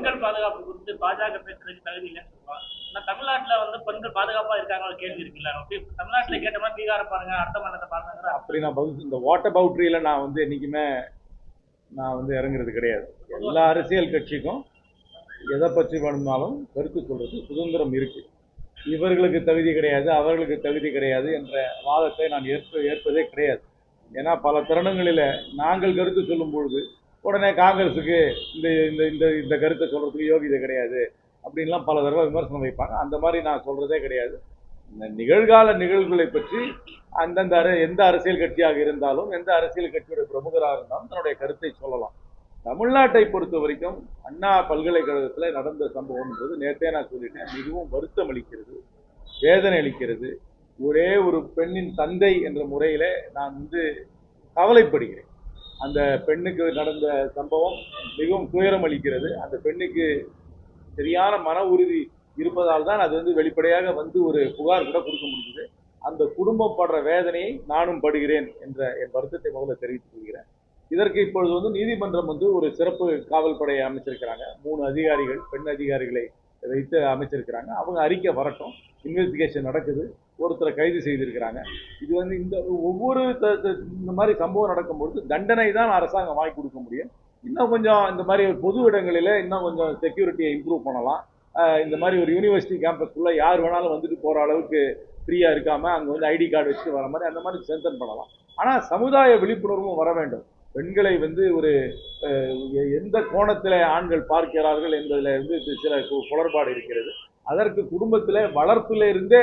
பெண்கள் பாதுகாப்பு குறித்து பாஜக பேசுறதுக்கு தகுதி இல்லைன்னு சொல்லுவாங்க. ஆனா தமிழ்நாட்டுல வந்து பெண்கள் பாதுகாப்பா இருக்காங்க ஒரு கேள்வி இருக்குல்ல. தமிழ்நாட்டுல கேட்டோம்னா பீகார பாருங்க, அடுத்த மாநிலத்தை பாருங்கிற அப்படி நான் பதில் இந்த வாட்டர் பவுட்ரியில நான் வந்து என்னைக்குமே நான் வந்து இறங்குறது கிடையாது. எல்லா அரசியல் கட்சிக்கும் எதை பற்றி வேணும்னாலும் கருத்து சொல்றது சுதந்திரம் இருக்கு. இவர்களுக்கு தகுதி கிடையாது, அவர்களுக்கு தகுதி கிடையாது என்ற வாதத்தை நான் ஏற்பதே கிடையாது. ஏன்னா பல தருணங்களில் நாங்கள் கருத்து சொல்லும் பொழுது உடனே காங்கிரஸுக்கு இந்த இந்த இந்த இந்த கருத்தை சொல்றதுக்கு யோகிதை கிடையாது அப்படின்லாம் பல தடவை விமர்சனம் வைப்பாங்க. அந்த மாதிரி நான் சொல்றதே கிடையாது. இந்த நிகழ்கால நிகழ்வுகளை பற்றி அந்தந்த எந்த அரசியல் கட்சியாக இருந்தாலும் எந்த அரசியல் கட்சியுடைய பிரமுகராக இருந்தாலும் தன்னுடைய கருத்தை சொல்லலாம். தமிழ்நாட்டை பொறுத்த வரைக்கும் அண்ணா பல்கலைக்கழகத்தில் நடந்த சம்பவம் என்பது நேற்றே நான் சொல்லிட்டேன், மிகவும் வருத்தம் அளிக்கிறது, வேதனை அளிக்கிறது. ஒரே ஒரு பெண்ணின் தந்தை என்ற முறையில நான் வந்து கவலைப்படுகிறேன். அந்த பெண்ணுக்கு நடந்த சம்பவம் மிகவும் துயரம் அளிக்கிறது. அந்த பெண்ணுக்கு சரியான மன உறுதி இருப்பதால் தான் அது வந்து வெளிப்படையாக வந்து ஒரு புகார் கூட கொடுக்க முடியுது. அந்த குடும்பம் படுற வேதனையை நானும் படுகிறேன் என்ற என் வருத்தத்தை முதல்ல தெரிவித்துக் கொள்கிறேன். இதற்கு இப்பொழுது வந்து நீதிமன்றம் வந்து ஒரு சிறப்பு காவல் படையை அமைச்சிருக்கிறாங்க. 3 அதிகாரிகள், பெண் அதிகாரிகளை வைத்து அமைச்சிருக்கிறாங்க. அவங்க அறிக்கை வரட்டும். இன்வெஸ்டிகேஷன் நடக்குது. ஒருத்தரை கைது செய்திருக்கிறாங்க. இது வந்து இந்த ஒவ்வொரு இந்த மாதிரி சம்பவம் நடக்கும்பொழுது தண்டனை தான் அரசாங்கம் வாங்கி கொடுக்க முடியும். இன்னும் கொஞ்சம் இந்த மாதிரி பொது இடங்களில் இன்னும் கொஞ்சம் செக்யூரிட்டியை இம்ப்ரூவ் பண்ணலாம். இந்த மாதிரி ஒரு யூனிவர்சிட்டி கேம்பஸ்க்குள்ள யார் வேணாலும் வந்துட்டு போகிற அளவுக்கு ஃப்ரீயாக இருக்காமல் அங்கே வந்து ஐடி கார்டு வச்சுட்டு வர மாதிரி அந்த மாதிரி ஸ்ட்ரென்தன் பண்ணலாம். ஆனால் சமுதாய விழிப்புணர்வும் வர வேண்டும். பெண்களை வந்து ஒரு எந்த கோணத்தில் ஆண்கள் பார்க்கிறார்கள் என்பதில் வந்து சில குளறுபாடு இருக்கிறது. அதற்கு குடும்பத்தில் வளர்ப்பிலிருந்தே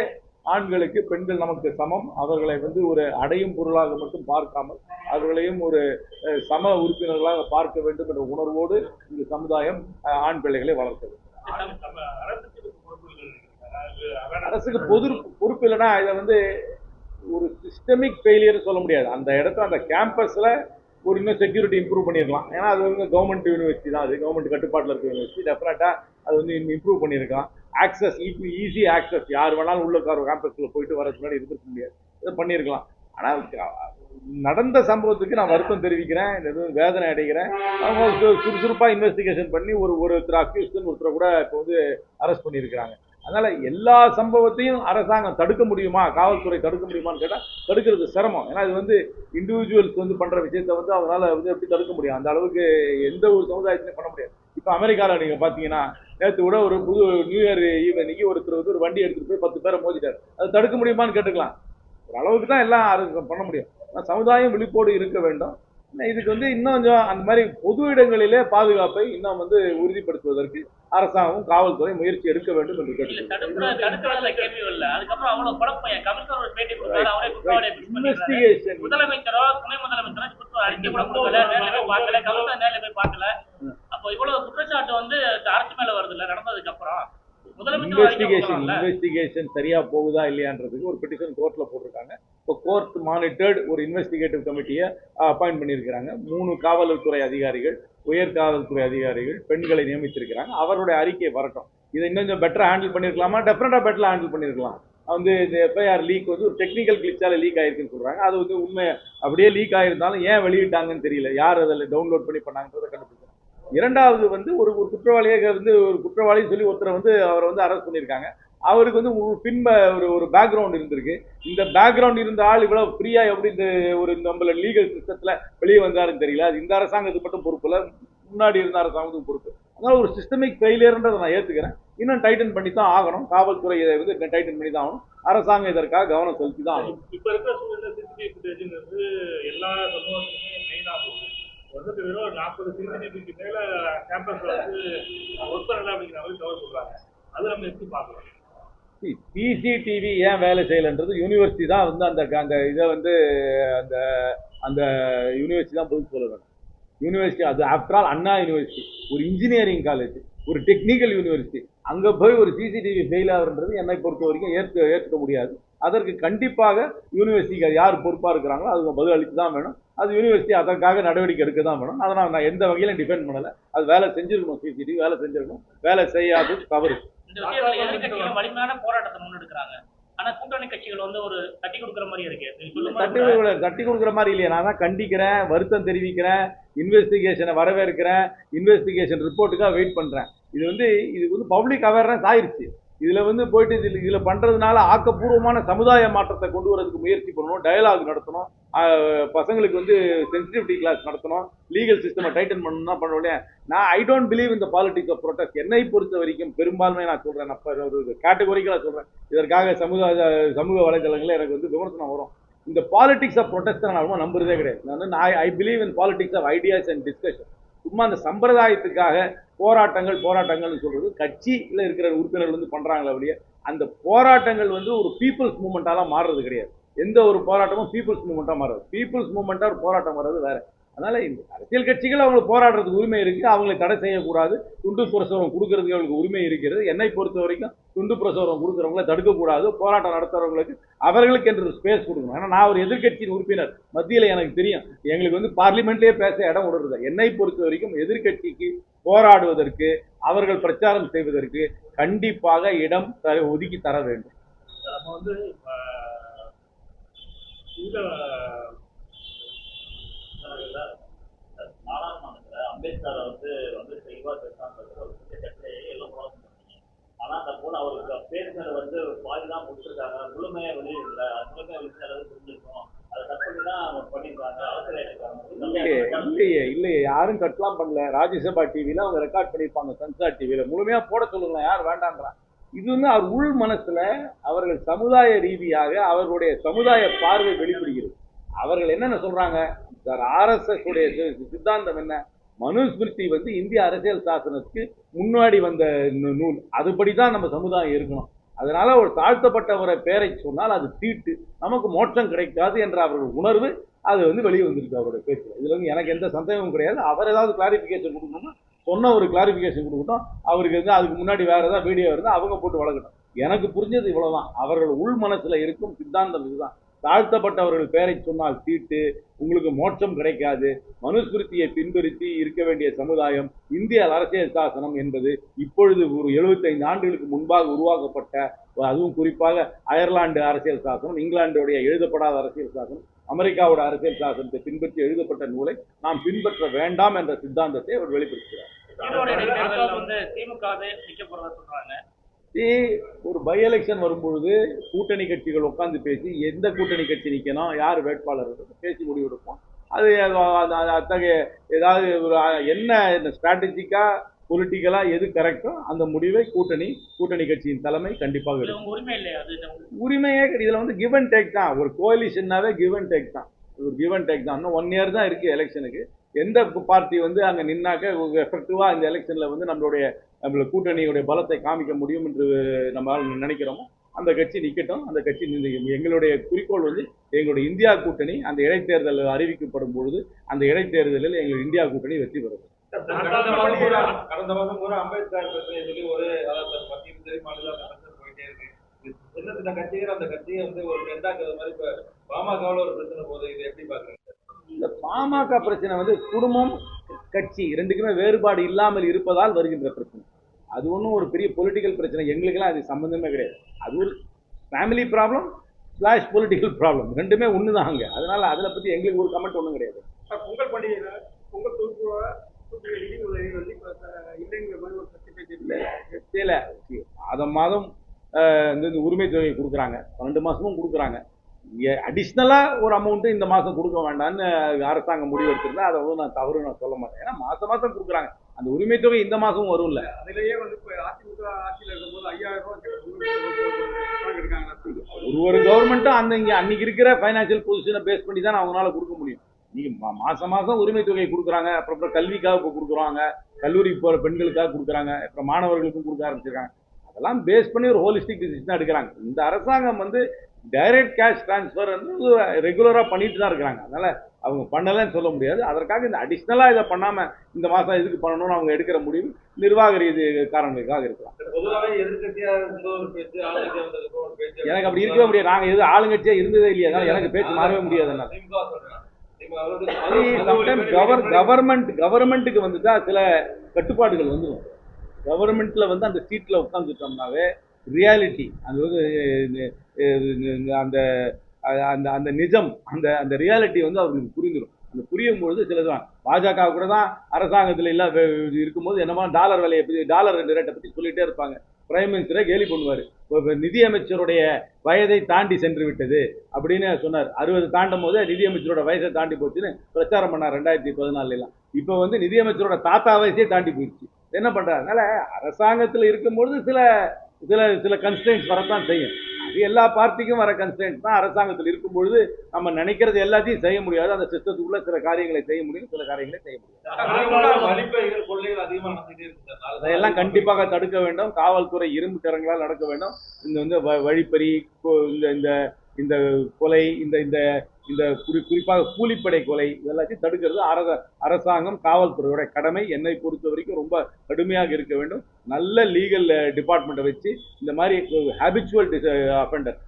ஆண்களுக்கு பெண்கள் நமக்கு சமம், அவர்களை வந்து ஒரு அடையும் பொருளாக மட்டும் பார்க்காமல் அவர்களையும் ஒரு சம உறுப்பினர்களாக பார்க்க வேண்டும் என்ற உணர்வோடு இந்த சமுதாயம் ஆண் பிள்ளைகளை வளர்க்க வேண்டும். அரசுக்கு பொறுப்பு இல்லைன்னா இதை வந்து ஒரு சிஸ்டமிக் ஃபெயிலியர் சொல்ல முடியாது. அந்த இடத்துல அந்த கேம்பஸ்ல ஒரு இன்னும் செக்யூரிட்டி இம்ப்ரூவ் பண்ணியிருக்கலாம். ஏன்னா அது வந்து கவர்மெண்ட் யூனிவர்சிட்டி தான், அது கவர்மெண்ட் கட்டுப்பாட்டில் இருக்க யூனிவர்சிட்டி. டெஃபினட்டாக அது வந்து இம்ப்ரூவ் பண்ணியிருக்கலாம். ஆக்சஸ் ஈஸி ஆக்சஸ், யார் வேணாலும் உள்ள கேம்பஸ்க்குள்ள போயிட்டு வரதுக்கு முன்னாடி இருக்க முடியாது, இதை பண்ணியிருக்கலாம். ஆனால் நடந்த சம்பவத்துக்கு நான் வருத்தம் தெரிவிக்கிறேன், வேதனை அடைகிறேன். அவங்க சுறுசுறுப்பாக இன்வெஸ்டிகேஷன் பண்ணி ஒருத்தர் அக்யூஸ்டன் ஒருத்தரை கூட இப்போ வந்து அரெஸ்ட் பண்ணியிருக்கிறாங்க. அதனால எல்லா சம்பவத்தையும் அரசாங்கம் தடுக்க முடியுமா, காவல்துறை தடுக்க முடியுமான்னு கேட்டால் தடுக்கிறது சிரமம். ஏன்னா இது வந்து இண்டிவிஜுவல்ஸ் வந்து பண்ற விஷயத்தை வந்து அவங்களால வந்து எப்படி தடுக்க முடியும்? அந்த அளவுக்கு எந்த ஒரு சமுதாயத்திலையும் பண்ண முடியாது. இப்போ அமெரிக்காவில் நீங்க பாத்தீங்கன்னா நேற்று கூட ஒரு புது நியூ இயர் ஈவ் ஒருத்தர் வந்து ஒரு வண்டி எடுத்துட்டு போய் 10 பேரை மோதிட்டார். அது தடுக்க முடியுமான்னு கேட்டுக்கலாம். ஒரு அளவுக்கு தான் எல்லாம் அரசாங்கம் பண்ண முடியும். சமுதாயம் விழிப்போடு இருக்க வேண்டும். இதுக்கு வந்து இன்னும் கொஞ்சம் அந்த மாதிரி பொது இடங்களிலே பாதுகாப்பை இன்னும் வந்து உறுதிப்படுத்துவதற்கு அரசாங்கம் காவல்துறை முயற்சி எடுக்க வேண்டும் என்று கேட்டுக்கொள்கிறேன். முதலமைச்சரோ துணை முதலமைச்சரோ குற்றச்சாட்டு வந்து அரசு மேல வருது இல்ல நடந்ததுக்கு அப்புறம் இன்வெஸ்டிகேஷன் சரியா போகுதா இல்லையான்றதுக்கு ஒரு பெட்டிஷன் கோர்ட்ல போட்டிருக்காங்க. இப்போ கோர்ட் மானிட்டர்ட் ஒரு இன்வெஸ்டிகேட்டிவ் கமிட்டியை அப்பாயிண்ட் பண்ணியிருக்கிறாங்க. 3 காவல்துறை அதிகாரிகள், உயர் காவல்துறை அதிகாரிகள், பெண்களை நியமித்திருக்கிறாங்க. அவருடைய அறிக்கை வரட்டும். இதை இன்னும் கொஞ்சம் பெட்டரா ஹேண்டில் பண்ணிருக்கலாமா? டெஃபினட்டா பெட்டரா ஹேண்டில் பண்ணிருக்கலாம். வந்து இந்த எஃப்ஐஆர் லீக் வந்து ஒரு டெக்னிக்கல் கிளிச்சால லீக் ஆயிருக்குன்னு சொல்றாங்க. அது வந்து உண்மை அப்படியே லீக் ஆயிருந்தாலும் ஏன் வெளியிட்டாங்கன்னு தெரியல, யார் அதில் டவுன்லோட் பண்ணி பண்ணாங்கன்றதை கண்டுபிடிச்சாங்க. இரண்டாவது வந்து ஒரு குற்றவாளியாக வந்து ஒரு குற்றவாளி சொல்லி ஒருத்தரை வந்து அவரை வந்து அரெஸ்ட் பண்ணியிருக்காங்க. அவருக்கு வந்து ஒரு பேக்ரவுண்ட் இருந்திருக்கு. இந்த பேக்ரவுண்ட் இருந்த ஆள் இவ்வளவு ஃப்ரீயா எப்படி இந்த ஒரு நம்மள லீகல் சிஸ்டத்துல வெளியே வந்தாருன்னு தெரியல. அது இந்த அரசாங்கத்துக்கு மட்டும் பொறுப்பு இல்லை, முன்னாடி இருந்த அரசாங்கத்துக்கு பொறுப்பு. அதனால ஒரு சிஸ்டமிக் ஃபெயிலியர்ன்றதை நான் ஏத்துக்கிறேன். இன்னும் டைட்டன் பண்ணி தான் ஆகணும். காவல்துறை இதை வந்து டைட்டன் பண்ணி தான் ஆகணும். அரசாங்கம் இதற்காக கவனம் செலுத்தி தான் ஆகணும். இப்ப இருக்கிற சூழ்நிலை எல்லா சம்பவத்துக்குமே மெயினா போகுது. வந்துட்டு வெறும் 40 சிசிடிவிக்கு மேல கேம்பஸ்ல வந்து ஒர்க் பண்ணல அப்படிங்கிற மாதிரி தகவல் சொல்றாங்க. அது நம்ம எப்படி பார்க்கலாம்? சிசிடிவி ஏன் வேலை செய்யலன்றது யூனிவர்சிட்டி தான் வந்து அந்த இதை வந்து அந்த அந்த யூனிவர்சிட்டி தான் பதில் சொல்ல வேணும். யூனிவர்சிட்டி அது ஆஃப்டர் ஆல் அண்ணா யூனிவர்சிட்டி, ஒரு இன்ஜினியரிங் காலேஜ், ஒரு டெக்னிக்கல் யூனிவர்சிட்டி. அங்க போய் ஒரு சிசிடிவி ஃபெயில் ஆகுன்றது என்னை பொறுத்த வரைக்கும் ஏற்க முடியாது. அதற்கு கண்டிப்பாக யூனிவர்சிட்டிக்கு யார் பொறுப்பாக இருக்கிறாங்களோ அதுக்கு பதில் அளித்து தான் வேணும். அது யூனிவர்சிட்டி அதற்காக நடவடிக்கை எடுக்க தான் வேணும். அதனால் நான் எந்த வகையிலும் டிபெண்ட் பண்ணலை. அது வேலை செஞ்சிருக்கணும், சிசிடிவி வேலை செஞ்சிருக்கணும். வேலை செய்யாது தவறு. வலிமையான போராட்டத்தை முன்னெடுக்கிறாங்க. ஆனா கூட்டணி கட்சிகள் வந்து ஒரு தட்டி கொடுக்குற மாதிரி இருக்கு. தட்டி கொடுக்குற மாதிரி இல்லையா? நான் தான் கண்டிக்கிறேன், வருத்தம் தெரிவிக்கிறேன், இன்வெஸ்டிகேஷனை வரவேற்கிறேன், இன்வெஸ்டிகேஷன் ரிப்போர்ட்டுக்காக வெயிட் பண்றேன். இது வந்து பப்ளிக் அவேர்னஸ் ஆயிருச்சு. இதுல போயிட்டு இதுல பண்றதுனால ஆக்கப்பூர்வமான சமுதாய மாற்றத்தை கொண்டு வரதுக்கு முயற்சி பண்ணணும், டயலாக் நடத்தணும், பசங்களுக்கு சென்சிட்டிவிட்டி கிளாஸ் நடத்தணும், லீகல் சிஸ்டம் டைட்டன் பண்ணணும் தான் பண்ண. நான் ஐ டோன்ட் பிலீவ் இந்த பாலிடிக்ஸ் ஆஃப் ப்ரொடெஸ்ட். என்னை பொறுத்த வரைக்கும் பெரும்பான்மை நான் சொல்றேன், நான் ஒரு கேட்டகோரிக்கலா சொல்றேன். இதற்காக சமூக வலைதளங்களில் எனக்கு விமர்சனம் வரும். இந்த பாலிடிக்ஸ் ஆஃப் ப்ரொடெஸ்ட் நான் ரொம்ப நம்புறதே கிடையாது. நான் I believe in politics of ideas and discussion. சும்மா அந்த சம்பிரதாயத்துக்காக போராட்டங்கள் சொல்றது கட்சியில இருக்கிற உறுப்பினர்கள் பண்றாங்களே அப்படியே. அந்த போராட்டங்கள் ஒரு பீப்புள்ஸ் மூவ்மெண்டாலாம் மாறுறது கிடையாது. எந்த ஒரு போராட்டமும் பீப்புள்ஸ் மூவ்மெண்டா மாறுது. பீப்புள்ஸ் மூவ்மெண்டா ஒரு போராட்டம் வர்றது வேற. அதனால இந்த அரசியல் கட்சிகள் அவங்களுக்கு போராடுறதுக்கு உரிமை இருக்கு, அவங்களை தடை செய்யக்கூடாது. துண்டு பிரசுரம் கொடுக்கறதுக்கு அவங்களுக்கு உரிமை இருக்கிறது. என்னை பொறுத்த வரைக்கும் துண்டு பிரசுரம் கொடுக்குறவங்களை தடுக்கக்கூடாது. போராட்டம் நடத்துறவங்களுக்கு அவர்களுக்கு என்று ஸ்பேஸ் கொடுக்கணும். ஏன்னா நான் ஒரு எதிர்கட்சியின் உறுப்பினர், மத்தியில் எனக்கு தெரியும், எங்களுக்கு பார்லிமெண்ட்லேயே பேச இடம் விடுறது. என்னை பொறுத்த வரைக்கும் எதிர்கட்சிக்கு போராடுவதற்கு, அவர்கள் பிரச்சாரம் செய்வதற்கு கண்டிப்பாக இடம் ஒதுக்கி தர வேண்டும். நம்ம இந்த நாடாளுமன்றத்துல அம்பேத்கர் தெளிவா எல்லாம் ஆனா அந்த போல அவருக்கு பேசுனது பாதிதான் முடிச்சிருக்காங்க, முழுமையா வெளியிடல. முழுமையா வெளியிட புரிஞ்சிருக்கோம், அதை கட் பண்ணி தான் பண்ணிருக்காங்க, இல்லையே யாரும் கட்லாம் பண்ணல. ராஜ்யசபா டிவில அவங்க ரெக்கார்ட் பண்ணிருப்பாங்க, சன்சார் டிவில. முழுமையா போட சொல்லுங்க, யார் வேண்டான்றான். இது அவர் உள் மனசுல அவர்கள் சமுதாய ரீதியாக அவர்களுடைய சமுதாய பார்வை வெளிப்படுகிறது. அவர்கள் என்னென்ன சொல்றாங்க, RSS உடைய சித்தாந்தம் என்ன, மனுஸ்மிருதி இந்திய அரசியல் சாசனத்துக்கு முன்னாடி வந்த நூல், அதுபடிதான் நம்ம சமுதாயம் இருக்கணும். அதனால ஒரு தாழ்த்தப்பட்டவரை பேரை சொன்னால் அது தீட்டு, நமக்கு மோட்சம் கிடைக்காது என்ற அவர்கள் உணர்வு அது வெளியே வந்திருக்கு அவருடைய பேச்சு. இதுல எனக்கு எந்த சந்தேகமும் கிடையாது. அவர் ஏதாவது கிளாரிபிகேஷன் கொடுக்கணும்னா சொன்ன ஒரு கிளாரிபிகேஷன் கொடுக்கட்டும். அவருக்கு அதுக்கு முன்னாடி வேற ஏதாவது வீடியோ இருந்தால் அவங்க போட்டு வளர்க்கட்டும். எனக்கு புரிஞ்சது இவ்வளவுதான். அவர்கள் உள் மனசுல இருக்கும் சித்தாந்தம் இதுதான். தாழ்த்தப்பட்டவர்கள் பேரை சொன்னால் தீட்டு, உங்களுக்கு மோட்சம் கிடைக்காது, மனுஸ்மிருதியை பின்பற்றி இருக்க வேண்டிய சமுதாயம் இந்திய அரசியல் சாசனம் என்பது இப்பொழுது ஒரு 75 ஆண்டுகளுக்கு முன்பாக உருவாக்கப்பட்ட, அதுவும் குறிப்பாக அயர்லாந்து அரசியல் சாசனம், இங்கிலாந்துடைய எழுதப்படாத அரசியல் சாசனம், அமெரிக்காவோட அரசியல் சாசனத்தை பின்பற்றி எழுதப்பட்ட நூலை நாம் பின்பற்ற வேண்டாம் என்ற சித்தாந்தத்தை அவர் வெளிப்படுத்துகிறார். ஒரு பை எலெக்ஷன் வரும்பொழுது கூட்டணி கட்சிகள் உட்கார்ந்து பேசி எந்த கூட்டணி கட்சி நிக்கணும், யார் வேட்பாளர் பேசி முடிவெடுப்போம். அது அத்தகைய ஏதாவது ஒரு என்ன ஸ்ட்ராட்டஜிக்கா பொலிட்டிக்கலா எது கரெக்டோ அந்த முடிவை கூட்டணி கட்சியின் தலைமை கண்டிப்பாக எடுக்கும். உரிமையே இதுல கிவ் அண்ட் டேக் தான். ஒரு கோலிஷன்னாவே கிவ் அண்ட் டேக் தான். ஒரு கிவ் அண்ட் டேக் தான். இன்னும் 1 year தான் இருக்கு எலெக்ஷனுக்கு. எந்த பார்ட்டி அங்க நின்னாக்க எஃபெக்டிவா இந்த எலெக்ஷன்ல நம்மளுடைய கூட்டணியுடைய பலத்தை காமிக்க முடியும் என்று நம்ம நினைக்கிறோமோ அந்த கட்சி நிக்கட்டும். அந்த கட்சி எங்களுடைய குறிக்கோள் எங்களுடைய இந்தியா கூட்டணி அந்த இடைத்தேர்தல் அறிவிக்கப்படும் பொழுது அந்த இடைத்தேர்தலில் எங்கள் இந்தியா கூட்டணி வெற்றி பெறும். கடந்த மாதம் கூட அம்பேத்கர் பிரச்சனை சொல்லி ஒரு மத்திய சரி மாநில போயிட்டே இருக்கு. சின்ன சின்ன கட்சிகள் அந்த கட்சியை ஒரு ரெண்டாக்குறது மாதிரி இப்ப பாமகவில் ஒரு பிரச்சனை போகுது. இது எப்படி பாக்குறீங்க? இந்த பாமக பிரச்சனை குடும்பம் கட்சி ரெண்டுக்குமே வேறுபாடு இல்லாமல் இருப்பதால் வருகின்ற பிரச்சனை. அது ஒன்றும் ஒரு பெரிய பொலிட்டிக்கல் பிரச்சனை எங்களுக்கெல்லாம் அது சம்பந்தமே கிடையாது. அது ஒரு ஃபேமிலி ப்ராப்ளம் / பொலிட்டிக்கல் ப்ராப்ளம், ரெண்டுமே ஒன்று தான் அங்கே. அதனால அதில் பற்றி எங்களுக்கு ஒரு கமெண்ட் ஒன்றும் கிடையாது. பொங்கல் பண்டிகையில் பொங்கல் மாதம் இந்த உரிமை தொகையை கொடுக்குறாங்க, 12 மாசமும் கொடுக்குறாங்க. அடிஷ்னலாக ஒரு அமௌண்ட்டு இந்த மாதம் கொடுக்க வேண்டாம்னு அரசாங்கம் முடிவெடுத்திருந்தா அதை நான் தவறு நான் சொல்ல மாட்டேன். ஏன்னா மாதம் கொடுக்குறாங்க, அந்த உரிமை தொகை இந்த மாதமும் வரும்ல. அதிலேயே இப்போ அதிமுக ஆட்சியில் இருக்கும்போது 5000 இருக்காங்க. ஒரு கவர்மெண்ட்டும் அன்னைக்கு இருக்கிற ஃபைனான்சியல் பொசிஷனை பேஸ் பண்ணி தான் அவங்களால கொடுக்க முடியும். நீங்க மாதம் உரிமை தொகை கொடுக்குறாங்க, அப்புறம் கல்விக்காக இப்போ கொடுக்குறாங்க, கல்லூரிக்கு போகிற பெண்களுக்காக கொடுக்குறாங்க, அப்புறம் மாணவர்களுக்கும் கொடுக்க ஆரம்பிச்சிருக்காங்க. அதெல்லாம் பேஸ் பண்ணி ஒரு ஹோலிஸ்டிக் டிசிஷனாக எடுக்கிறாங்க. இந்த அரசாங்கம் டைரக்ட் கேஷ் டிரான்ஸ்ஃபர் ரெகுலராக பண்ணிட்டு தான் இருக்கிறாங்க. அதனால அவங்க பண்ணலன்னு சொல்ல முடியாது. அதற்காக இந்த அடிஷ்னலாக இதை பண்ணாம இந்த மாதம் எதுக்கு பண்ணணும்னு அவங்க எடுக்கிற முடிவு நிர்வாக ரீதி காரணங்களுக்காக இருக்கலாம். எனக்கு அப்படி இருக்கவே முடியாது. நாங்கள் எது ஆளுங்கட்சியா இருந்ததே இல்லையா, அதனால எனக்கு பேச்சு மாறவே முடியாது. கவர்மெண்ட்டுக்கு வந்துட்டா சில கட்டுப்பாடுகள் வந்துடும். கவர்மெண்ட்ல அந்த சீட்ல உட்காந்துட்டோம்னாவே ரியாலிட்டி அந்த நிஜம் அந்த ரியாலிட்டி அவர்களுக்கு புரிந்துடும். அந்த புரியும் பொழுது சிலதான் பாஜக கூட தான் அரசாங்கத்தில் இல்ல இருக்கும்போது என்னமா டாலர் விலையை பற்றி டாலர் ரேட்டை பற்றி சொல்லிட்டே இருப்பாங்க. பிரைம் மினிஸ்டரை கேலி பண்ணுவார். நிதியமைச்சருடைய வயதை தாண்டி சென்று விட்டது அப்படின்னு சொன்னார். 60 தாண்டும் போது நிதியமைச்சரோட வயசை தாண்டி போச்சுன்னு பிரச்சாரம் பண்ணார் 2014 இப்போ வந்து நிதியமைச்சரோட தாத்தா வயசே தாண்டி போயிடுச்சு. என்ன பண்றாரு? அதனால அரசாங்கத்தில் இருக்கும்பொழுது சில சில சில கன்ஸ்டன்ட்ஸ் வரத்தான் செய்யும். அது எல்லா பார்ட்டிக்கும் வர கன்ஸ்டன்ட்ஸ் தான். அரசாங்கத்தில் இருக்கும் பொழுது நம்ம நினைக்கிறது எல்லாத்தையும் செய்ய முடியாது. அந்த சிஸ்டத்துக்குள்ள சில காரியங்களை செய்ய முடியும், சில காரியங்களை செய்ய முடியாது. வழிப்பறிகள் கொள்ளைகள் அதிகமா நடந்துட்டே இருக்கு சார். அதையெல்லாம் கண்டிப்பாக தடுக்க வேண்டும். காவல்துறை இரும்பு கரங்களால் நடக்க வேண்டும். இந்த வந்து வழிப்பறி, இந்த இந்த இந்த கொலை, இந்த இந்த இந்த குறிப்பாக கூலிப்படை கொலை இதெல்லாத்தையும் தடுக்கிறது அரசாங்கம், காவல்துறையோட கடமை. என்னை பொறுத்த வரைக்கும் ரொம்ப கடுமையாக இருக்க வேண்டும். நல்ல லீகல் டிபார்ட்மெண்ட்டை வச்சு இந்த மாதிரி ஹேபிச்சுவல் அஃபெண்டர்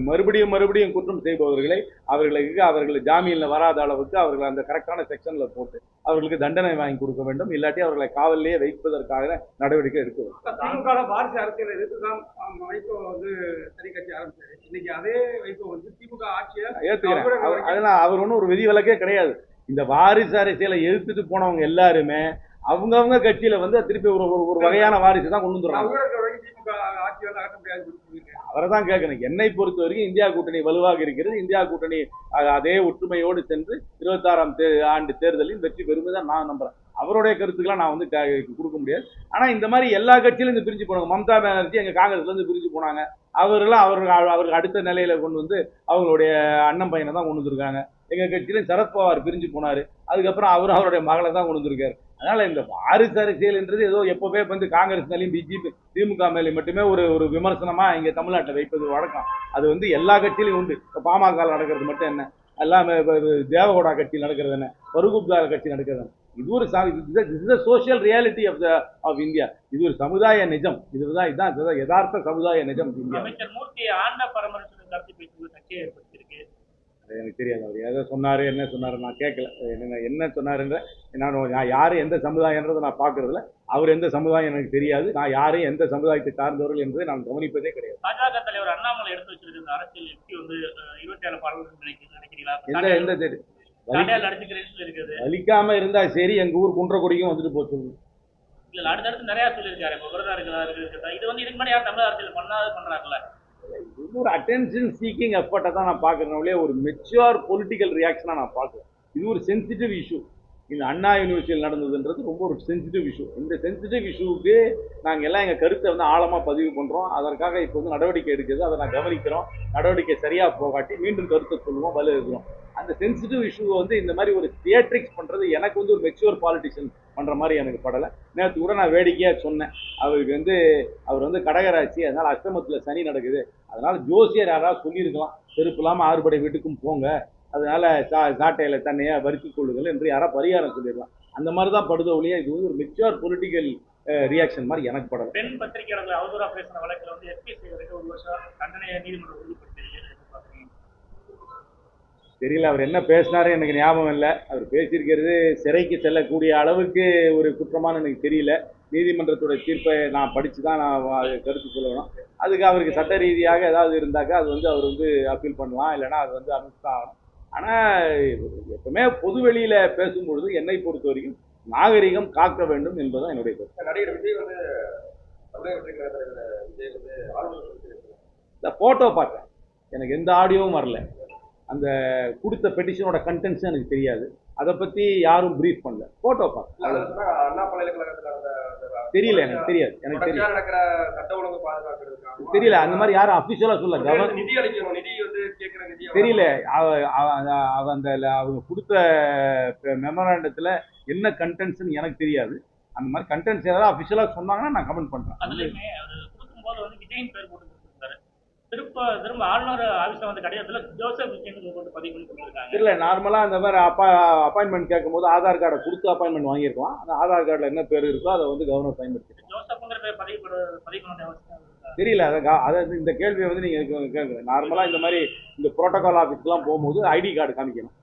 மறுபடியும் மறுபடியும் குற்றம் செய்பவர்களை அவர்கள் ஜாமீனில் வராத அளவுக்கு அவர்களை அந்த கரெக்டான செக்ஷனில் போட்டு அவர்களுக்கு தண்டனை வாங்கி கொடுக்க வேண்டும். இல்லாட்டி அவர்களை காவலிலேயே வைப்பதற்காக நடவடிக்கை எடுக்க வேண்டும். திமுக வாரிசு அரசியல் எதிர்த்துதான் வைகோ வந்து தனி கட்சி ஆரம்பிச்சாரு. இன்னைக்கு அதே வைகோ வந்து திமுக ஆட்சியை ஏற்றுக்கிறேன். அதெல்லாம் அவர் ஒன்றும் ஒரு விதிவிலக்கே கிடையாது. இந்த வாரிசு அரசியலை எதிர்த்துட்டு போனவங்க எல்லாருமே அவங்கவுங்க கட்சியில வந்து திருப்பி ஒரு வகையான வாரிசு தான் கொண்டு வந்துடுறாங்க. அவரை தான் கேட்கணும். என்னை பொறுத்த வரைக்கும் இந்தியா கூட்டணி வலுவாக இருக்கிறது. இந்தியா கூட்டணி அதே ஒற்றுமையோடு சென்று 26ஆம் ஆண்டு தேர்தலில் வெற்றி பெறுவதுதான் நான் நம்புறேன். அவருடைய கருத்துக்கெல்லாம் நான் வந்து கொடுக்க முடியாது. ஆனா இந்த மாதிரி எல்லா கட்சியிலும் இருந்து பிரிஞ்சு போனாங்க. மம்தா பானர்ஜி எங்க காங்கிரஸ்ல இருந்து பிரிஞ்சு போனாங்க. அவருக்கு அடுத்த நிலையில கொண்டு வந்து அவங்களுடைய அண்ணன் பையனை தான் கொண்டு வந்திருக்காங்க. எங்க கட்சியிலும் சரத்பவார் பிரிஞ்சு போனாரு. அதுக்கப்புறம் அவருடைய மகளை தான் கொண்டு வந்திருக்காரு. அதனால இந்த வாரிசு அரசியல் என்றது ஏதோ எப்பவே வந்து காங்கிரஸ் மேலேயும் பிஜேபி திமுக மேலேயும் மட்டுமே ஒரு விமர்சனமா இங்க தமிழ்நாட்டில் வைப்பது வழக்கம். அது வந்து எல்லா கட்சியிலும் உண்டு. இப்போ பாமக நடக்கிறது மட்டும் என்ன, எல்லாமே தேவகோடா கட்சியில் நடக்கிறது என்ன, பருகுப்தா கட்சி நடக்கிறது என்ன, இது ஒரு சோசியல் ரியாலிட்டி ஆஃப் இந்தியா. இது ஒரு சமுதாய நிஜம். இதுதான் யதார்த்த சமுதாய நிஜம் இந்தியா. அமைச்சர் மூர்த்தி ஆண்ட பரமரிசன கருத்து பேசுவது கட்சியை ஏற்படுத்தியிருக்கு. எனக்கு தெரியாது அவர் எதை சொன்னாரு, என்ன சொன்னாரு நான் கேட்கல. என்ன சொன்னாருன்ற நான் யாரு எந்த சமுதாயன்றதை நான் பார்க்கறதில்ல. அவர் எந்த சமுதாயம் எனக்கு தெரியாது. நான் யாரையும் எந்த சமுதாயத்தை சார்ந்தவர்கள் என்பதை நான் கவனிப்பதே கிடையாது. பாஜக தலைவர் அண்ணாமலை எடுத்து வச்சிருக்கிற அரசியல் எப்படி வந்து 27 பாடல்கள் நினைக்கிறீங்களா? வலிக்காம இருந்தா சரி. எங்க ஊர் குன்றக்குடிக்கும் வந்துட்டு போச்சு. இல்ல அடுத்தடுத்து நிறைய சொல்லியிருக்காரு. இப்போ விருதா இது வந்து இதுக்கு முன்னாடி யாரும் தமிழ் அரசியல் பண்றாங்கல்ல. இது ஒரு அட்டென்ஷன் சீக்கிங் எஃபர்ட்டை தான் நான் பார்க்குறேன். ஒரு மெச்சுவர் பொலிட்டிக்கல் ரியாக்ஷனாக நான் பார்க்குறேன். இது ஒரு சென்சிட்டிவ் இஷ்யூ. இந்த அண்ணா யூனிவர்சிட்டியில் நடந்ததுன்றது ரொம்ப ஒரு சென்சிட்டிவ் இஷ்யூ. இந்த சென்சிட்டிவ் இஷ்யூவுக்கு நாங்கள் எல்லாம் எங்கள் கருத்தை வந்து ஆழமாக பதிவு பண்ணுறோம். அதற்காக இப்போ வந்து நடவடிக்கை எடுக்குது. அதை நான் கவனிக்கிறோம். நடவடிக்கை சரியாக போகாட்டி மீண்டும் கருத்தை சொல்லுவோம், வலு இருக்கிறோம். அந்த சென்சிட்டிவ் இஷ்யூவை வந்து இந்த மாதிரி ஒரு தியேட்ரிக்ஸ் பண்ணுறது எனக்கு வந்து ஒரு மெச்சுவர் பாலிட்டிஷியன் பண்ணுற மாதிரி எனக்கு படலை. நேற்று கூட நான் வேடிக்கையாக சொன்னேன். அவர் வந்து கடகராட்சி, அதனால் அஷ்டமத்தில் சனி நடக்குது, அதனால் ஜோசியர் யாராவது சொல்லியிருக்கலாம் செருப்பு இல்லாமல் 6 படை வீட்டுக்கும் போங்க, அதனால சாட்டையில தன்னையா வருத்திக் கொள்ளுங்கள் என்று யாரா பரிகாரம் சொல்லிடலாம். அந்த மாதிரி தான் படுத ஒழிய இது வந்து ஒரு மெச்சுவர் பொலிட்டிக்கல் ரியாக்ஷன் மாதிரி எனக்கு படல. பெண் பத்திரிகையாளர்கள் அவதூறா பேசின வழக்கில் வந்து எஸ்பி சேகருக்கு 1 வருஷம் தண்டனையை நீதிமன்றம் உறுதிப்படுத்தியிருக்கிறது. தெரியல அவர் என்ன பேசினாரு எனக்கு ஞாபகம் இல்லை. அவர் பேசியிருக்கிறது சிறைக்கு செல்லக்கூடிய அளவுக்கு ஒரு குற்றமான எனக்கு தெரியல. நீதிமன்றத்தோட தீர்ப்பை நான் படித்து தான் நான் கருத்து சொல்லணும். அதுக்கு அவருக்கு சட்ட ரீதியாக ஏதாவது இருந்தாக்கா அது வந்து அவர் வந்து அப்பீல் பண்ணலாம், இல்லைன்னா அது வந்து அனுஷ்டாகணும். ஆனால் எப்பவுமே பொது வெளியில் பேசும்பொழுது என்னை பொறுத்த வரைக்கும் நாகரிகம் காக்க வேண்டும் என்பதுதான் என்னுடைய கருத்து. நடிகர் விஜய் வந்து தமிழக விஜய் வந்து இந்த ஃபோட்டோ பார்த்தேன். எனக்கு எந்த ஆடியோவும் வரல. அந்த கொடுத்த பெட்டிஷனோட கண்டென்ட்ஸ் எனக்கு தெரியாது. அதை பற்றி யாரும் பிரீஃப் பண்ணல. ஃபோட்டோ பார்த்தேன். அண்ணா பல்கலைக்கழகத்தில் தெரியல, எனக்கு தெரியாது. எனக்கு தெரியல நடக்கிற சட்ட ஒழுங்கு பாதுகாக்கிறதுக்கு தெரியல. அந்த மாதிரி யாரும் அஃபிஷியலாக சொல்ல. நிதி அளிக்கணும், நிதி வந்து கேட்கிற நிதி தெரியல. அந்த அவங்க கொடுத்த மெமராண்டத்தில் என்ன கண்டென்ட்ஸ்னு எனக்கு தெரியாது. அந்த மாதிரி கண்டென்ட்ஸ் ஏதாவது அஃபிஷியலாக சொன்னாங்கன்னா நான் கமெண்ட் பண்ணுறேன். அதுலேயுமே அது கொடுக்கும்போது வந்து விஜயின் பேர் போட்டு கொடுத்துருக்காரு. திரும்ப ஆளுநர் ஆஃபீஸில் வந்து கடிதத்தில் ஜோசப் விஜயன் போட்டு பதிவு பண்ணி கொடுத்துருக்காங்க. இல்லை, நார்மலாக அந்த மாதிரி அப்பாயின்மெண்ட் கேட்கும்போது ஆதார் கார்டை கொடுத்து அப்பாயின்மெண்ட் வாங்கியிருக்கலாம். அந்த ஆதார் கார்டில் என்ன பேர் இருக்கோ அதை வந்து கவர்னர் பயன்படுத்தி ஜோசப்ங்கிற பேர் பதிவு பண்ண அவசியம் தெரியல. அதாவது இந்த கேள்வியை வந்து நீங்கள் கேட்குங்க. நார்மலாக இந்த மாதிரி இந்த ப்ரோட்டோகால் ஆஃபீஸ்க்கெலாம் போகும்போது ஐடி கார்டு காமிக்கணும்.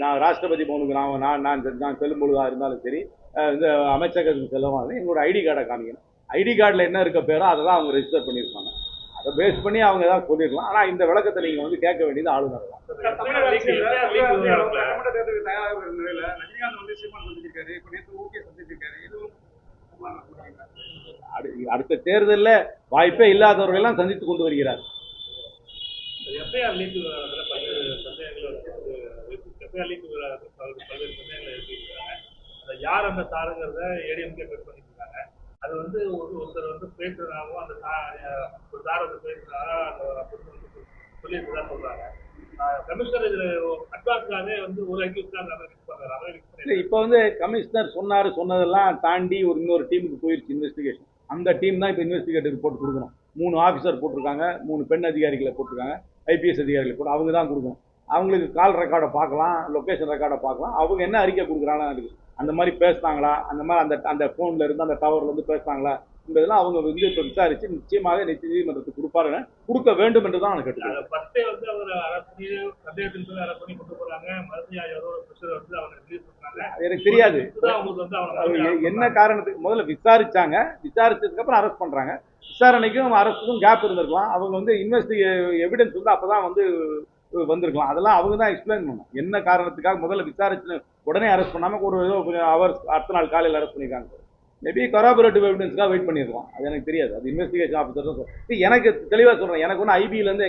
நான் ராஷ்டிரபதி பவனுக்கு நான் செல்லும்பொழுதாக இருந்தாலும் சரி, இந்த அமைச்சகத்துக்கு செல்லவும் எங்களோட ஐடி கார்டை காமிக்கணும். ஐடி கார்டில் என்ன இருக்க பேரோ அதை தான் அவங்க ரெஜிஸ்டர் பண்ணியிருப்பாங்க. அதை பேஸ் பண்ணி அவங்க ஏதாவது சொல்லிடலாம். ஆனா இந்த விளக்கத்தை நீங்க வந்து கேட்க வேண்டியது ஆளுநர் தான். சட்டமன்ற தேர்தலுக்கு தயாராக இருக்கிற நிலையில ரஜினிகாந்த் வந்து சீமான் சந்திச்சிருக்காரு, இப்ப நேற்று ஓகே சந்திச்சிருக்காரு. எதுவும் அடுத்த தேர்தலில் வாய்ப்பே இல்லாதவர்கள் எல்லாம் சந்தித்து கொண்டு வருகிறார். எஃப்ஐஆர் லீக் பல்வேறு சந்தேகங்கள் எஃப்ஐஆர் லீக் பல்வேறு சந்தேகங்கள் எழுப்பியிருக்காங்க. அதை யார் அந்த சாருங்கிறத ஏடிஎம்கே பேர் பண்ணிட்டு இருக்காங்க. அது வந்து ஒருத்தர் வந்து பேசுறதாகவும் அந்த ஒரு சார் வந்து பேசுறதா சொல்லியிருக்கதா சொல்றாங்க. கமிஷனர் இதுல அட்வான்ஸாவே வந்து ஒரு அக்யூஸ் தான் பண்றாரு. இப்போ வந்து கமிஷனர் சொன்னதெல்லாம் தாண்டி இன்னொரு டீமுக்கு போயிருச்சு இன்வெஸ்டிகேஷன். அந்த டீம் தான் இப்போ இன்வெஸ்டிகேட்டிவ் ரிப்போர்ட் கொடுக்கணும். 3 ஆஃபீஸர் போட்டிருக்காங்க, 3 பெண் அதிகாரிகளை போட்டிருக்காங்க, ஐபிஎஸ் அதிகாரிகளை போட்டு அவங்க தான் கொடுக்கணும். அவங்களுக்கு கால் ரெக்கார்டை பார்க்கலாம், லொக்கேஷன் ரெக்கார்டை பார்க்கலாம், அவங்க என்ன அறிக்கை கொடுக்குறாங்க, அந்த மாதிரி பேசுனாங்களா, அந்த மாதிரி அந்த ஃபோனில் இருந்து அந்த டவர்லேருந்து பேசுனாங்களா என்பதெல்லாம் அவங்க வந்து இப்போ விசாரித்து நிச்சயமாக நீதிமன்றத்துக்கு கொடுப்பாருங்க, கொடுக்க வேண்டும் என்று தான் நான் கேட்டுக்கிறேன். ஃபர்ஸ்டே வந்து அவர் அரசு சந்தேகத்தின் பேர் அரசு பண்ணி கொண்டு போறாங்க. மறுபடியும் யாரோ ஒரு பிரஷர் வந்து அவங்க ரிலீஸ் பண்றாங்க. எனக்கு தெரியாது அவங்களுக்கு வந்து அவங்க என்ன காரணத்துக்கு முதல்ல விசாரிச்சாங்க, விசாரிச்சதுக்கு அப்புறம் அரெஸ்ட் பண்றாங்க. விசாரணைக்கும் அரசுக்கும் கேப் இருந்திருக்கலாம். அவங்க வந்து எவிடன்ஸ் வந்து அப்பதான் வந்து வந்திருக்கலாம். அதெல்லாம் அவங்க தான் எக்ஸ்பிளைன் பண்ணணும். என்ன காரணத்துக்காக முதல்ல விசாரிச்சு உடனே அரெஸ்ட் பண்ணாம ஒரு ஹவர்ஸ் அடுத்த நாள் காலையில் அரெஸ்ட் பண்ணியிருக்காங்க. மேபி கொராபரேட்டிவ் எவிடன்ஸ்க்காக வெயிட் பண்ணியிருக்கோம். அது எனக்கு தெரியாது. அது இன்வெஸ்டிகேஷன் ஆஃபீஸர் தான் சொல்றேன். எனக்கு தெளிவாக சொல்றேன். எனக்கு ஒன்றும் ஐபியிலேருந்து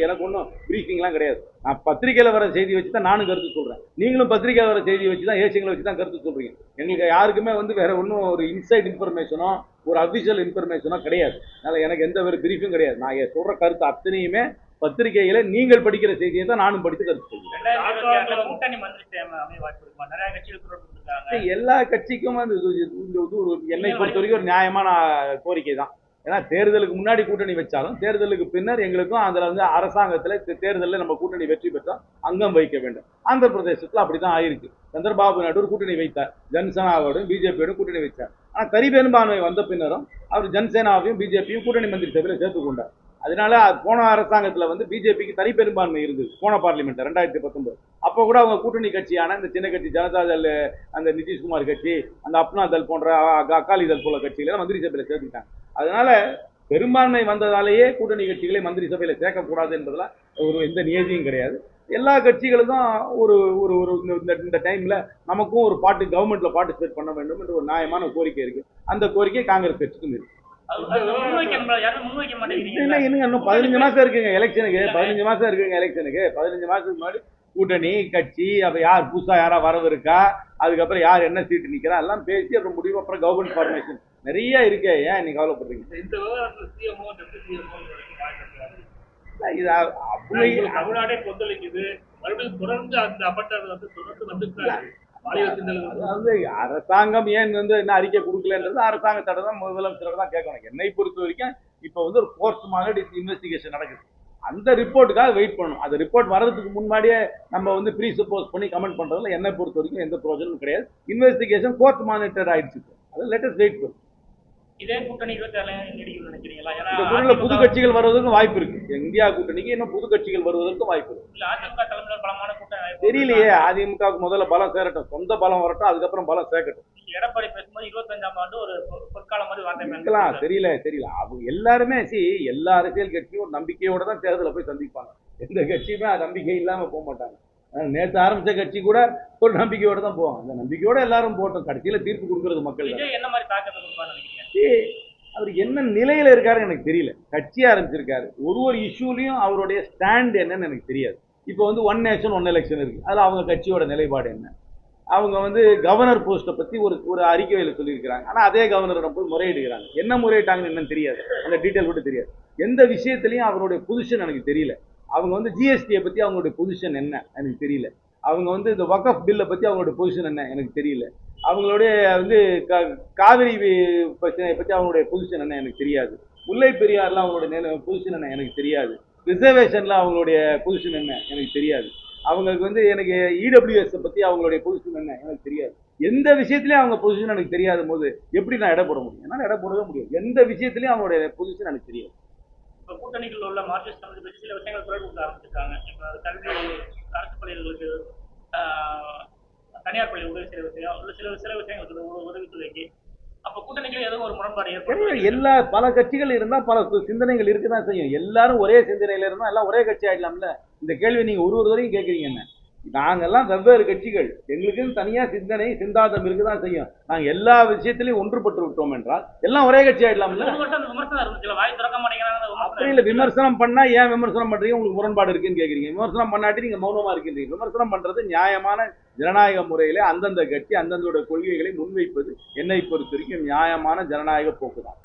எனக்கு ஒன்றும் ப்ரீஃபிங்லாம் கிடையாது. நான் பத்திரிகையில் வர செய்தி வச்சு தான் நானும் கருத்து சொல்றேன். நீங்களும் பத்திரிகையில் வர செய்தி வச்சு தான் ஏசியங்களை வச்சு தான் கருத்து சொல்றீங்க. எங்களுக்கு யாருக்குமே வந்து வேற ஒன்றும் ஒரு இன்சைட் இன்ஃபர்மேஷனோ ஒரு அஃபிஷியல் இன்ஃபர்மேஷனோ கிடையாது. அதனால எனக்கு எந்த ஒரு பிரீஃபும் கிடையாது. நான் சொல்ற கருத்து அத்தனையுமே பத்திரிகையில நீங்கள் படிக்கிற செய்தியை தான் நானும் படித்து கருத்து சொல்றேன். எல்லா கட்சிக்கும் என்னை பொறுத்த வரைக்கும் ஒரு நியாயமான கோரிக்கை தான். ஏன்னா தேர்தலுக்கு முன்னாடி கூட்டணி வச்சாலும் தேர்தலுக்கு பின்னர் எங்களுக்கும் அதுல வந்து அரசாங்கத்துல தேர்தலில் நம்ம கூட்டணி வெற்றி பெற்றோம் அங்கம் வைக்க வேண்டும். ஆந்திர பிரதேசத்துல அப்படிதான் ஆயிருக்கு. சந்திரபாபு நாயுடு கூட்டணி வைத்தார், ஜனசேனாவோடும் பிஜேபியோடும் கூட்டணி வைத்தார். ஆனா கரிபெரும்பான்மை வந்த பின்னரும் அவர் ஜனசேனாவையும் பிஜேபியும் கூட்டணி மந்திரி சபையில சேர்த்துக் கொண்டார். அதனால போன அரசாங்கத்துல வந்து பிஜேபிக்கு தனி பெரும்பான்மை இருந்தது. போன பார்லிமெண்ட் 2019 அப்போ கூட அவங்க கூட்டணி கட்சியான இந்த சின்ன கட்சி ஜனதாதள், அந்த நிதிஷ்குமார் கட்சி, அந்த அப்னா தள் போன்ற அகாலி தள் போல கட்சிகளை மந்திரி சபையில சேர்த்துட்டாங்க. அதனால பெரும்பான்மை வந்ததாலேயே கூட்டணி கட்சிகளை மந்திரி சபையில சேர்க்கக்கூடாது என்பதுல ஒரு எந்த நியதியும் கிடையாது. எல்லா கட்சிகளுக்கும் ஒரு ஒரு இந்த டைம்ல நமக்கும் ஒரு கவர்மெண்ட்ல பார்ட்டிசிபேட் பண்ண வேண்டும் என்று ஒரு நியாயமான கோரிக்கை இருக்கு. அந்த கோரிக்கை காங்கிரஸ் கட்சிக்கும் இருக்கு. இன்னும் 15 மாசம் இருக்குங்க எலெக்ஷனுக்கு. 15 மாசம் இருக்குங்க எலெக்ஷனுக்கு. 15 மாசத்துக்கு முன்னாடி கூட்டணி கட்சி அப்ப யார் புதுசா யாரா வரவு இருக்கா, அதுக்கப்புறம் யார் என்ன சீட்டு நிக்கிறா எல்லாம் பேசி அப்புறம் முடிவு, அப்புறம் கவர்மெண்ட் ஃபார்மேஷன் நிறைய இருக்கு. ஏன் நீங்க கவலைப்படுறீங்க? தமிழ்நாடே கொந்தளிக்குது. மறுபடியும் தொடர்ந்து அந்த அப்பட்டர் வந்து தொடர்ந்து வந்துட்டாரு. அதாவது அரசாங்கம் ஏன் வந்து என்ன அறிக்கை கொடுக்கலன்றது அரசாங்கத்தோட தான் முதலமைச்சரோட தான் கேட்கணும். என்னை பொறுத்த வரைக்கும் இப்ப வந்து ஒரு கோர்ட் மாதிரி இன்வெஸ்டிகேஷன் நடக்குது. அந்த ரிப்போர்ட்டுக்காக வெயிட் பண்ணணும். அந்த ரிப்போர்ட் வர்றதுக்கு முன்னாடியே நம்ம வந்து ப்ரீ சப்போஸ் பண்ணி கமெண்ட் பண்றதுல என்னை பொறுத்த வரைக்கும் எந்த ப்ரோஜனமும் கிடையாது. இன்வெஸ்டிகேஷன் கோர்ட் மானிட்டர் ஆயிடுச்சு. அதை லெட்டஸ்ட் வெயிட் பண்ணும். இதே கூட்டணி 27 நீடிக்கும் நினைக்கிறீங்களா? இந்த கூட்டணியில புது கட்சிகள் வருவதற்கும் வாய்ப்பு இருக்கு. இந்தியா கூட்டணிக்கு இன்னும் புது கட்சிகள் வருவதற்கும் வாய்ப்பு இருக்கு. அதிமுக தலைமையில் பலமான கூட்டணி தெரியலையே. அதிமுகவுக்கு முதல்ல பலம் சேரட்டும், சொந்த பலம் வரட்டும், அதுக்கப்புறம் பலம் சேர்க்கட்டும். எடப்பாடி பேசும்போது 25ஆம் ஆண்டு ஒரு பொற்காலம் மாதிரி வார்த்தை தெரியல. அவங்க எல்லாருமே எல்லா அரசியல் கட்சியும் ஒரு நம்பிக்கையோட தான் தேர்தலை போய் சந்திப்பாங்க. எந்த கட்சியுமே நம்பிக்கை இல்லாம போக மாட்டாங்க. நேற்று ஆரம்பிச்ச கட்சி கூட ஒரு நம்பிக்கையோட தான் போவாங்க. அந்த நம்பிக்கையோட எல்லாரும் போட்டோம். கடைசியில தீர்ப்பு கொடுக்கறது மக்கள். என்ன மாதிரி தாக்கத்தை கொடுப்பான்னு நினைக்கிறீங்க? அவர் என்ன நிலையில இருக்காரு எனக்கு தெரியல. கட்சி ஆரம்பிச்சிருக்காரு. ஒரு இஷ்யூலையும் அவருடைய ஸ்டாண்ட் என்னன்னு எனக்கு தெரியாது. இப்போ வந்து 1 நேஷன் 1 எலெக்ஷன் இருக்கு. அதுல அவங்க கட்சியோட நிலைப்பாடு என்ன? அவங்க வந்து கவர்னர் போஸ்ட்டை பத்தி ஒரு அறிக்கையில சொல்லியிருக்கிறாங்க. ஆனா அதே கவர்னரிடம் போய் முறையிடுகிறாங்க. என்ன முறையிட்டாங்கன்னு என்னன்னு தெரியாது. அந்த டீட்டெயில் கூட தெரியாது. எந்த விஷயத்திலையும் அவருடைய பொசிஷன் எனக்கு தெரியல. அவங்க வந்து ஜிஎஸ்டியை பத்தி அவங்களுடைய பொசிஷன் என்ன எனக்கு தெரியல. அவங்க வந்து இந்த வக்ஃப் பில்லை பத்தி அவங்களுடைய பொசிஷன் என்ன எனக்கு தெரியல. அவங்களுடைய வந்து காவிரி பிரச்சனையை பத்தி அவங்களுடைய பொசிஷன் என்ன எனக்கு தெரியாது. முல்லை பெரியார்ல அவங்களுடைய பொசிஷன் என்ன எனக்கு தெரியாது. ரிசர்வேஷன்ல அவங்களுடைய பொசிஷன் என்ன எனக்கு தெரியாது. அவங்களுக்கு வந்து எனக்கு இடபிள்யூஎஸ் பத்தி அவங்களுடைய பொசிஷன் என்ன எனக்கு தெரியாது. எந்த விஷயத்திலயும் அவங்க பொசிஷன் எனக்கு தெரியாத போது எப்படி நான் இட போட முடியும்? என்னால் இட போடவே முடியும். எந்த விஷயத்திலயும் அவங்களுடைய பொசிஷன் எனக்கு தெரியாது. இப்போ கூட்டணிகள் உள்ள மார்க்சிஸ்ட் கம்யூனிஸ்ட் பற்றி சில விஷயங்கள் குரல் கொடுக்க ஆரம்பிச்சிருக்காங்க. இப்போ கல்வி அரசு பள்ளிகளுக்கு தனியார் பள்ளி உதவி செய்கிற விஷயம் சில விஷயங்கள் உதவித்துறைக்கு அப்ப கூட்டணிக்கு எதுவும் ஒரு முரண்பாடு கிடையாது. ஏற்படும். எல்லா பல கட்சிகள் இருந்தா பல சிந்தனைகள் இருக்குதான் செய்யும். எல்லாரும் ஒரே சிந்தனையில இருந்தா எல்லாம் ஒரே கட்சி ஆயிடலாம்ல. இந்த கேள்வி நீங்க ஒரு வரையும் கேட்குறீங்க. என்ன நாங்கெல்லாம் வெவ்வேறு கட்சிகள், எங்களுக்குன்னு தனியா சிந்தனை சிந்தாந்தம் இருக்குதான் செய்யும். நாங்க எல்லா விஷயத்திலையும் ஒன்றுபட்டு விட்டோம் என்றால் எல்லாம் ஒரே கட்சி ஆயிடலாம்ல. 3 வருஷம் அந்த விமர்சனம் இருந்துச்சுல, வாய் திறக்க மாட்டேங்கிறாங்க அப்படி இல்ல, விமர்சனம் பண்ணா ஏன் விமர்சனம் பண்றீங்க, உங்களுக்கு முரண்பாடு இருக்குன்னு கேக்குறீங்க. விமர்சனம் பண்ணாட்டி நீங்க மௌனமா இருக்கின்றீங்க. விமர்சனம் பண்றது நியாயமான ஜனநாயக முறையிலே அந்தந்த கட்சி அந்தந்தோட கொள்கைகளை முன்வைப்பது என்னை பொறுத்த வரைக்கும் நியாயமான ஜனநாயக போக்குதான்.